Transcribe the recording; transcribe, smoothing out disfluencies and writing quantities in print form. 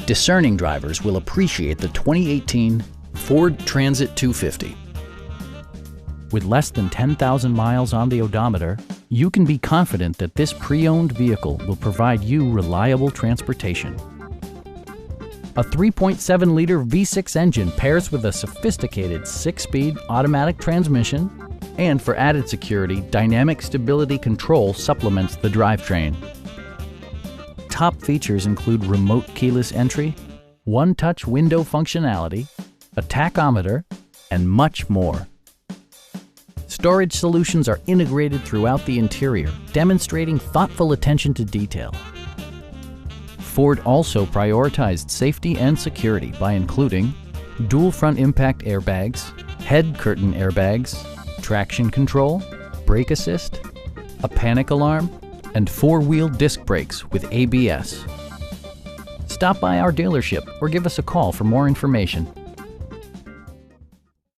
Discerning drivers will appreciate the 2018 Ford Transit 250. With less than 10,000 miles on the odometer, you can be confident that this pre-owned vehicle will provide you reliable transportation. A 3.7-liter V6 engine pairs with a sophisticated 6-speed automatic transmission, and for added security, dynamic stability control supplements the drivetrain. Top features include remote keyless entry, one-touch window functionality, a tachometer, and much more. Storage solutions are integrated throughout the interior, demonstrating thoughtful attention to detail. Ford also prioritized safety and security by including dual front impact airbags, head curtain airbags, traction control, brake assist, a panic alarm, and 4-wheel disc brakes with ABS. Stop by our dealership or give us a call for more information.